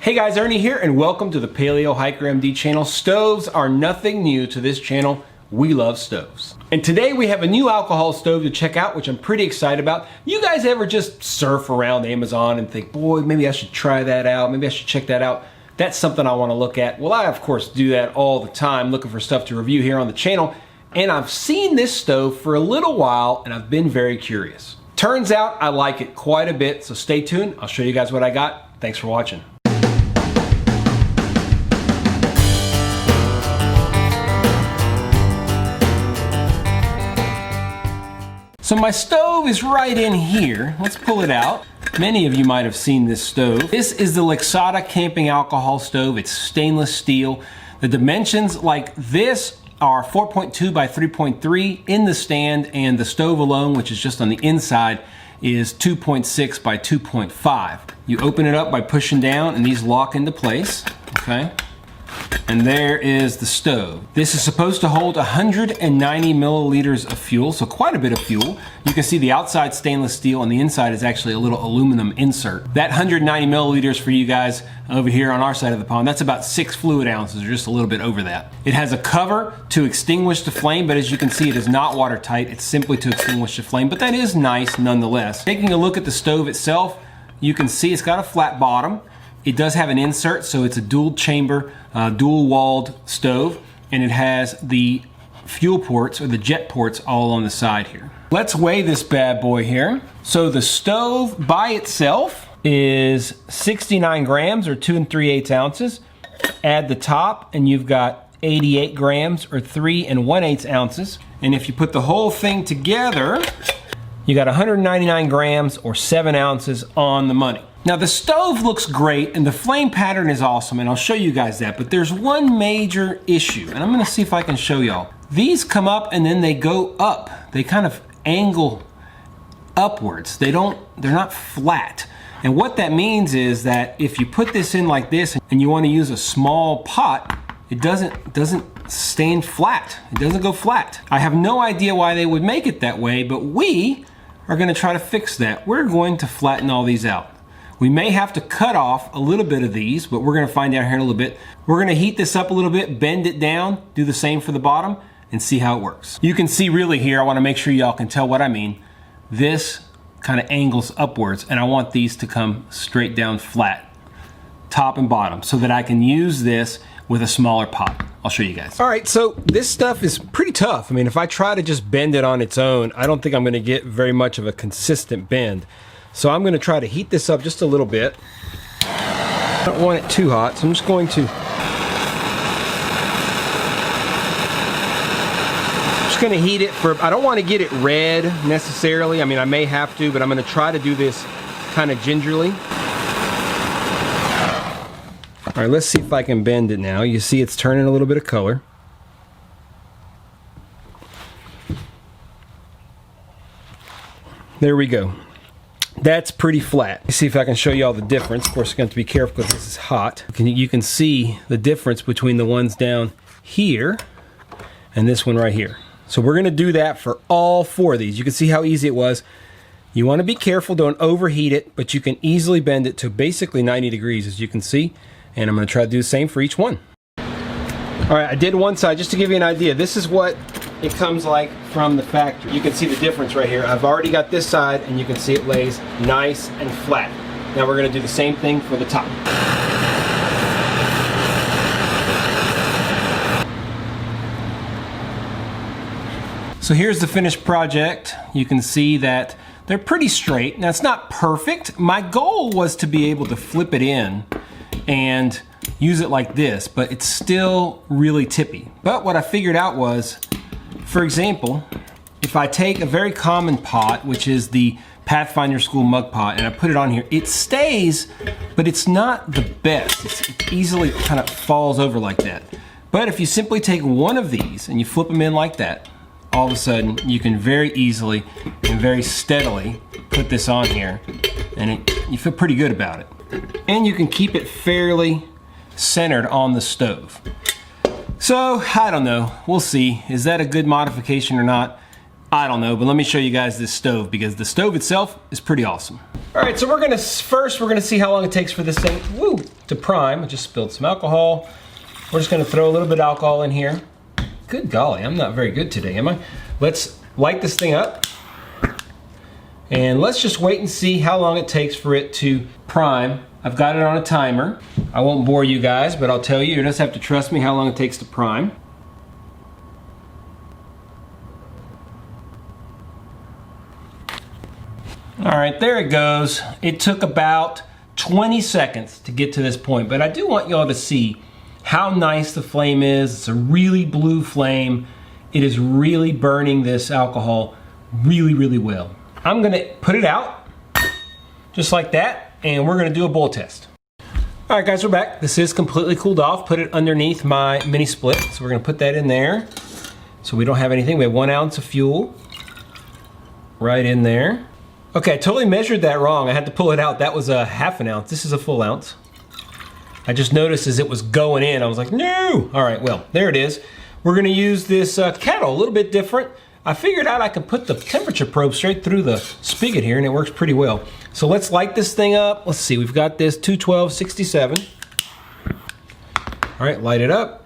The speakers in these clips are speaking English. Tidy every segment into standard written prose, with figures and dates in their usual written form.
Hey guys, Ernie here and welcome to the Paleo Hiker MD channel. Stoves are nothing new to this channel. We love stoves. And today we have a new alcohol stove to check out, which I'm pretty excited about. You guys ever just surf around Amazon and think, boy, maybe I should try that out, maybe I should check that out? That's something I want to look at. Well, I of course do that all the time, looking for stuff to review here on the channel. And I've seen this stove for a little while and I've been very curious. Turns out I like it quite a bit, so stay tuned. I'll show you guys what I got. Thanks for watching. So my stove is right in here. Let's pull it out. Many of you might have seen this stove. This is the Lixada camping alcohol stove. It's stainless steel. The dimensions like this are 4.2 by 3.3 in the stand, and the stove alone, which is just on the inside, is 2.6 by 2.5. You open it up by pushing down and these lock into place, okay? And there is the stove. This is supposed to hold 190 milliliters of fuel, so quite a bit of fuel. You can see the outside stainless steel and the inside is actually a little aluminum insert. That 190 milliliters for you guys over here on our side of the pond, that's about 6 fluid ounces, or just a little bit over that. It has a cover to extinguish the flame, but as you can see, it is not watertight. It's simply to extinguish the flame, but that is nice nonetheless. Taking a look at the stove itself, you can see it's got a flat bottom. It does have an insert, so it's a dual chamber, dual walled stove, and it has the fuel ports or the jet ports all on the side here. Let's weigh this bad boy here. So the stove by itself is 69 grams or 2 3/8 ounces. Add the top and you've got 88 grams or 3 1/8 ounces. And if you put the whole thing together, you got 199 grams or 7 ounces on the money. Now the stove looks great and the flame pattern is awesome, and I'll show you guys that, but there's one major issue, and I'm gonna see if I can show y'all. These come up and then they go up. They kind of angle upwards. They're not flat. And what that means is that if you put this in like this and you wanna use a small pot, it doesn't stand flat. It doesn't go flat. I have no idea why they would make it that way, but we are gonna try to fix that. We're going to flatten all these out. We may have to cut off a little bit of these, but we're gonna find out here in a little bit. We're gonna heat this up a little bit, bend it down, do the same for the bottom, and see how it works. You can see really here, I wanna make sure y'all can tell what I mean. This kind of angles upwards, and I want these to come straight down flat, top and bottom, so that I can use this with a smaller pot. I'll show you guys. All right, so this stuff is pretty tough. I mean, if I try to just bend it on its own, I don't think I'm gonna get very much of a consistent bend. So I'm gonna try to heat this up just a little bit. I don't want it too hot, so I'm just going to heat it for, I don't want to get it red necessarily. I mean, I may have to, but I'm gonna try to do this kind of gingerly. All right, let's see if I can bend it now. You see it's turning a little bit of color. There we go. That's pretty flat. Let's see if I can show you all the difference. Of course, you're going to have to be careful because this is hot. You can see the difference between the ones down here and this one right here. So we're going to do that for all 4 of these. You can see how easy it was. You want to be careful, don't overheat it, but you can easily bend it to basically 90 degrees, as you can see. And I'm going to try to do the same for each one. All right, I did one side just to give you an idea. This is what it comes like from the factory. You can see the difference right here. I've already got this side and you can see it lays nice and flat. Now we're gonna do the same thing for the top. So here's the finished project. You can see that they're pretty straight. Now it's not perfect. My goal was to be able to flip it in and use it like this, but it's still really tippy. But what I figured out was, for example, if I take a very common pot, which is the Pathfinder School mug pot, and I put it on here, it stays, but it's not the best. It easily kind of falls over like that. But if you simply take one of these and you flip them in like that, all of a sudden you can very easily and very steadily put this on here, and you feel pretty good about it. And you can keep it fairly centered on the stove. So, I don't know, we'll see. Is that a good modification or not? I don't know, but let me show you guys this stove, because the stove itself is pretty awesome. All right, so we're gonna see how long it takes for this thing, to prime. I just spilled some alcohol. We're just gonna throw a little bit of alcohol in here. Good golly, I'm not very good today, am I? Let's light this thing up. And let's just wait and see how long it takes for it to prime. I've got it on a timer. I won't bore you guys, but I'll tell you, you just have to trust me how long it takes to prime. All right, there it goes. It took about 20 seconds to get to this point, but I do want y'all to see how nice the flame is. It's a really blue flame. It is really burning this alcohol really, really well. I'm gonna put it out just like that, and we're gonna do a boil test. All right, guys, we're back. This is completely cooled off. Put it underneath my mini split. So we're gonna put that in there so we don't have anything. We have 1 ounce of fuel right in there. Okay, I totally measured that wrong. I had to pull it out. That was a ½ an ounce. This is a full ounce. I just noticed as it was going in, I was like, no! All right, well, there it is. We're gonna use this kettle, a little bit different. I figured out I could put the temperature probe straight through the spigot here, and it works pretty well. So let's light this thing up. Let's see, we've got this 212-67. All right, light it up.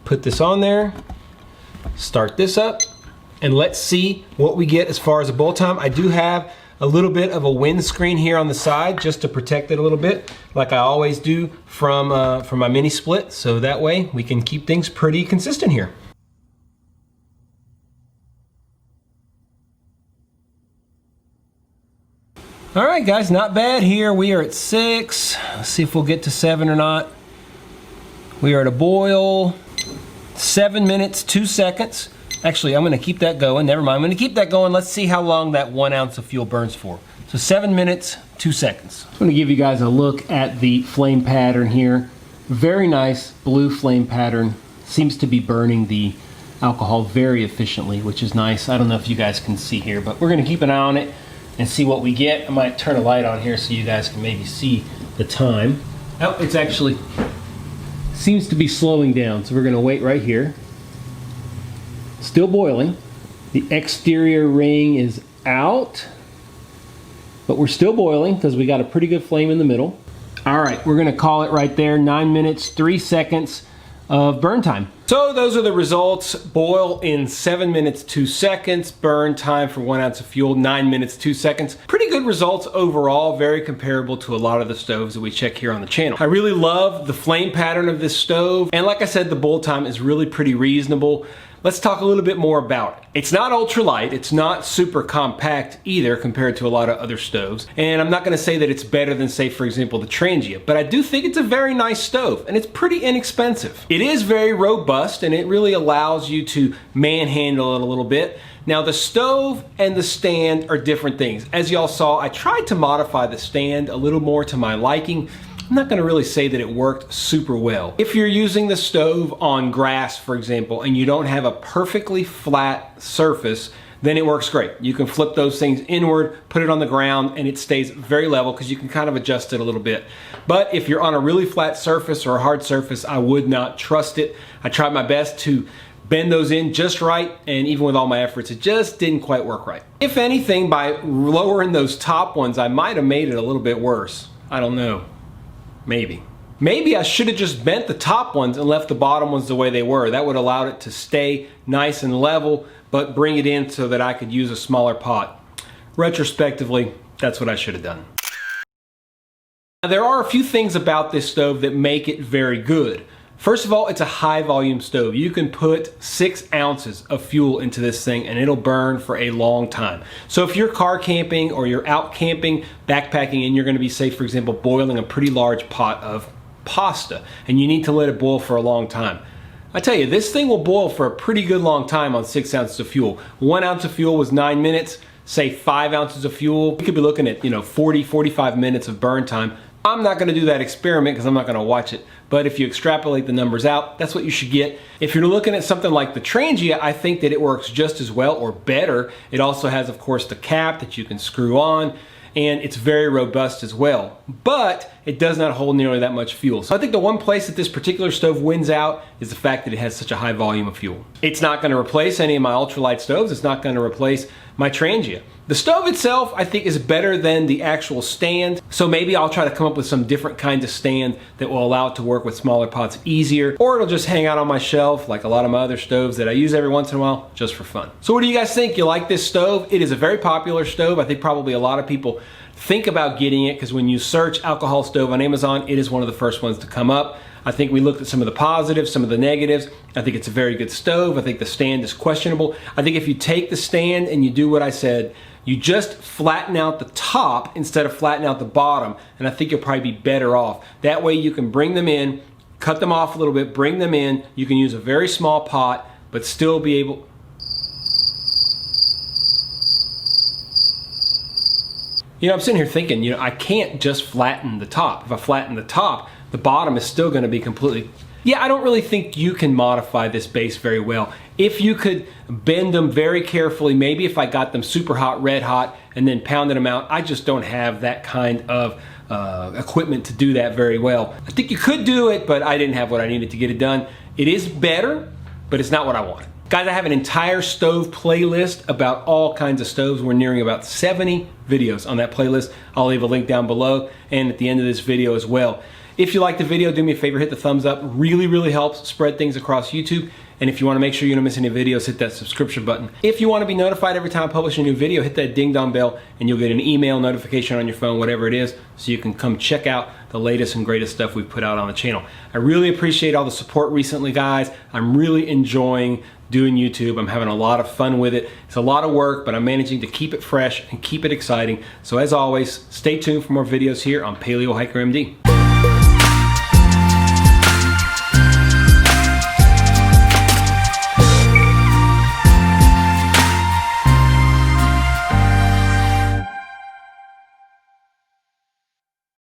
Put this on there. Start this up. And let's see what we get as far as a boil time. I do have a little bit of a windscreen here on the side just to protect it a little bit, like I always do from my mini split. So that way we can keep things pretty consistent here. All right, guys, not bad here. We are at 6. Let's see if we'll get to 7 or not. We are at a boil, 7 minutes, 2 seconds. Actually, I'm gonna keep that going. Never mind, I'm gonna keep that going. Let's see how long that 1 ounce of fuel burns for. So 7 minutes, 2 seconds. I'm gonna give you guys a look at the flame pattern here. Very nice blue flame pattern. Seems to be burning the alcohol very efficiently, which is nice. I don't know if you guys can see here, but we're gonna keep an eye on it and see what we get. I might turn a light on here so you guys can maybe see the time. Oh, it's actually seems to be slowing down, so we're gonna wait right here. Still boiling. The exterior ring is out, but we're still boiling because we got a pretty good flame in the middle. All right, we're gonna call it right there, 9 minutes, 3 seconds of burn time. So those are the results. Boil in 7 minutes, 2 seconds. Burn time for 1 ounce of fuel, 9 minutes, 2 seconds. Pretty good results overall, very comparable to a lot of the stoves that we check here on the channel. I really love the flame pattern of this stove. And like I said, the boil time is really pretty reasonable. Let's talk a little bit more about it. It's not ultralight, it's not super compact either compared to a lot of other stoves. And I'm not gonna say that it's better than, say, for example, the TRANGIA, but I do think it's a very nice stove and it's pretty inexpensive. It is very robust and it really allows you to manhandle it a little bit. Now the stove and the stand are different things. As y'all saw, I tried to modify the stand a little more to my liking. I'm not gonna really say that it worked super well. If you're using the stove on grass, for example, and you don't have a perfectly flat surface, then it works great. You can flip those things inward, put it on the ground, and it stays very level because you can kind of adjust it a little bit. But if you're on a really flat surface or a hard surface, I would not trust it. I tried my best to bend those in just right, and even with all my efforts, it just didn't quite work right. If anything, by lowering those top ones, I might have made it a little bit worse. I don't know. Maybe I should have just bent the top ones and left the bottom ones the way they were. That would allow it to stay nice and level, but bring it in so that I could use a smaller pot. Retrospectively, that's what I should have done. Now, there are a few things about this stove that make it very good. First of all, it's a high volume stove. You can put 6 ounces of fuel into this thing and it'll burn for a long time. So if you're car camping or you're out camping, backpacking, and you're gonna be, say, for example, boiling a pretty large pot of pasta and you need to let it boil for a long time, I tell you, this thing will boil for a pretty good long time on 6 ounces of fuel. 1 ounce of fuel was 9 minutes. Say 5 ounces of fuel, we could be looking at 40, 45 minutes of burn time. I'm not gonna do that experiment because I'm not gonna watch it, but if you extrapolate the numbers out, that's what you should get. If you're looking at something like the TRANGIA, I think that it works just as well or better. It also has, of course, the cap that you can screw on, and it's very robust as well, but it does not hold nearly that much fuel. So I think the one place that this particular stove wins out is the fact that it has such a high volume of fuel. It's not gonna replace any of my ultralight stoves. It's not gonna replace my TRANGIA. The stove itself, I think, is better than the actual stand. So maybe I'll try to come up with some different kinds of stand that will allow it to work with smaller pots easier, or it'll just hang out on my shelf like a lot of my other stoves that I use every once in a while just for fun. So what do you guys think? You like this stove? It is a very popular stove. I think probably a lot of people think about getting it because when you search alcohol stove on Amazon, it is one of the first ones to come up. I think we looked at some of the positives, some of the negatives. I think it's a very good stove. I think the stand is questionable. I think if you take the stand and you do what I said, you just flatten out the top instead of flatten out the bottom, and I think you'll probably be better off. That way you can bring them in, cut them off a little bit, bring them in. You can use a very small pot, but still be able... You know, I'm sitting here thinking, you know, I can't just flatten the top. If I flatten the top, the bottom is still going to be completely... Yeah, I don't really think you can modify this base very well. If you could bend them very carefully, maybe if I got them super hot, red hot, and then pounded them out, I just don't have that kind of equipment to do that very well. I think you could do it, but I didn't have what I needed to get it done. It is better, but it's not what I wanted. Guys, I have an entire stove playlist about all kinds of stoves. We're nearing about 70 videos on that playlist. I'll leave a link down below and at the end of this video as well. If you like the video, do me a favor, hit the thumbs up. Really, really helps spread things across YouTube. And if you want to make sure you don't miss any videos, hit that subscription button. If you want to be notified every time I publish a new video, hit that ding dong bell and you'll get an email notification on your phone, whatever it is, so you can come check out the latest and greatest stuff we've put out on the channel. I really appreciate all the support recently, guys. I'm really enjoying doing YouTube. I'm having a lot of fun with it. It's a lot of work, but I'm managing to keep it fresh and keep it exciting. So as always, stay tuned for more videos here on Paleo Hiker MD.